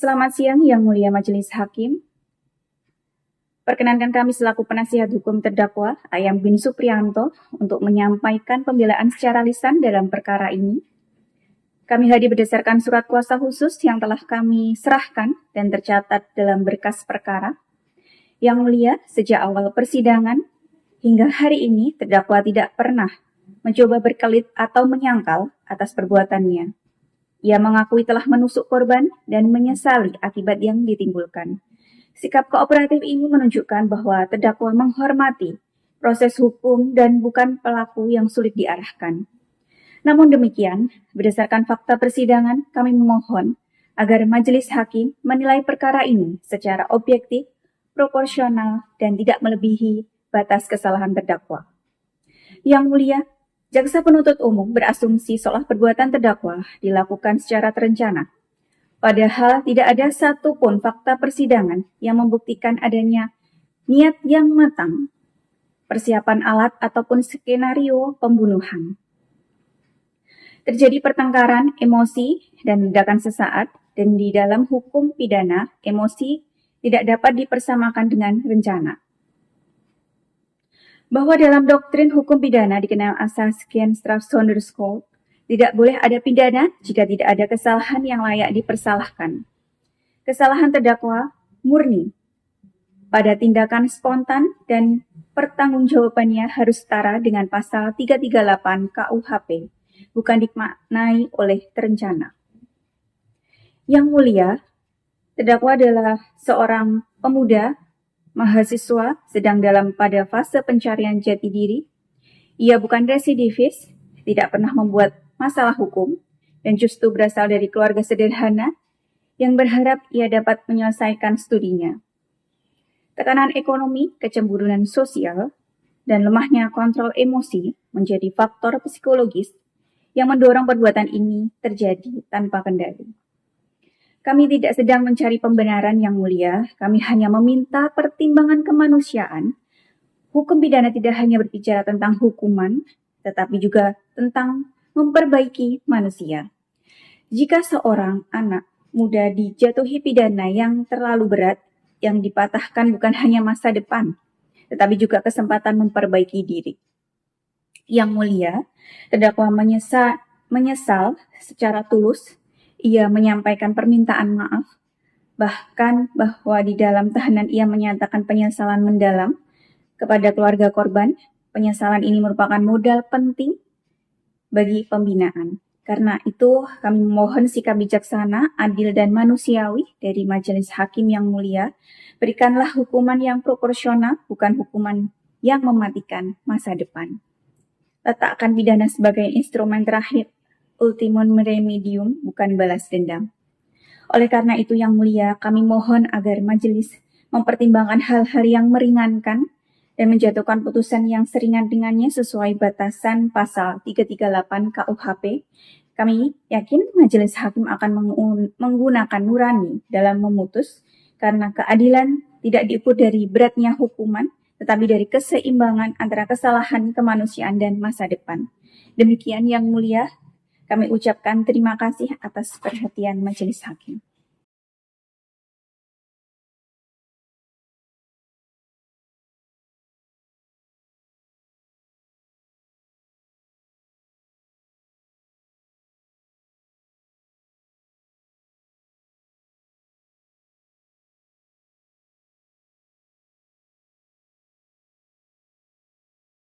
Selamat siang Yang Mulia Majelis Hakim. Perkenankan kami selaku penasihat hukum terdakwa Ayam bin Supriyanto untuk menyampaikan pembelaan secara lisan dalam perkara ini. Kami hadir berdasarkan surat kuasa khusus yang telah kami serahkan dan tercatat dalam berkas perkara. Yang Mulia, sejak awal persidangan hingga hari ini terdakwa tidak pernah mencoba berkelit atau menyangkal atas perbuatannya. Ia mengakui telah menusuk korban dan menyesali akibat yang ditimbulkan. Sikap kooperatif ini menunjukkan bahwa terdakwa menghormati proses hukum dan bukan pelaku yang sulit diarahkan. Namun demikian, berdasarkan fakta persidangan, kami memohon agar majelis hakim menilai perkara ini secara objektif, proporsional, dan tidak melebihi batas kesalahan terdakwa. Yang Mulia, jaksa penuntut umum berasumsi seolah perbuatan terdakwa dilakukan secara terencana. Padahal tidak ada satupun fakta persidangan yang membuktikan adanya niat yang matang, persiapan alat ataupun skenario pembunuhan. Terjadi pertengkaran, emosi, dan ledakan sesaat, dan di dalam hukum pidana, emosi tidak dapat dipersamakan dengan rencana. Bahwa dalam doktrin hukum pidana dikenal asas Strafsonderschuld, tidak boleh ada pidana jika tidak ada kesalahan yang layak dipersalahkan. Kesalahan terdakwa murni pada tindakan spontan dan pertanggungjawabannya harus setara dengan pasal 338 KUHP, bukan dimaknai oleh terencana. Yang Mulia, terdakwa adalah seorang pemuda mahasiswa sedang pada fase pencarian jati diri. Ia bukan residivis, tidak pernah membuat masalah hukum, dan justru berasal dari keluarga sederhana yang berharap ia dapat menyelesaikan studinya. Tekanan ekonomi, kecemburuan sosial, dan lemahnya kontrol emosi menjadi faktor psikologis yang mendorong perbuatan ini terjadi tanpa kendali. Kami tidak sedang mencari pembenaran Yang Mulia, kami hanya meminta pertimbangan kemanusiaan. Hukum pidana tidak hanya berbicara tentang hukuman, tetapi juga tentang memperbaiki manusia. Jika seorang anak muda dijatuhi pidana yang terlalu berat, yang dipatahkan bukan hanya masa depan, tetapi juga kesempatan memperbaiki diri. Yang Mulia, terdakwa menyesal secara tulus. Ia menyampaikan permintaan maaf, bahkan bahwa di dalam tahanan ia menyatakan penyesalan mendalam kepada keluarga korban. Penyesalan ini merupakan modal penting bagi pembinaan. Karena itu kami memohon sikap bijaksana, adil, dan manusiawi dari Majelis Hakim Yang Mulia. Berikanlah hukuman yang proporsional, bukan hukuman yang mematikan masa depan. Letakkan pidana sebagai instrumen terakhir, ultimum remedium, bukan balas dendam. Oleh karena itu Yang Mulia, kami mohon agar majelis mempertimbangkan hal-hal yang meringankan dan menjatuhkan putusan yang seringan dengannya sesuai batasan pasal 338 KUHP. Kami yakin majelis hakim akan menggunakan nurani dalam memutus, karena keadilan tidak diukur dari beratnya hukuman, tetapi dari keseimbangan antara kesalahan, kemanusiaan, dan masa depan. Demikian Yang Mulia, kami ucapkan terima kasih atas perhatian majelis hakim.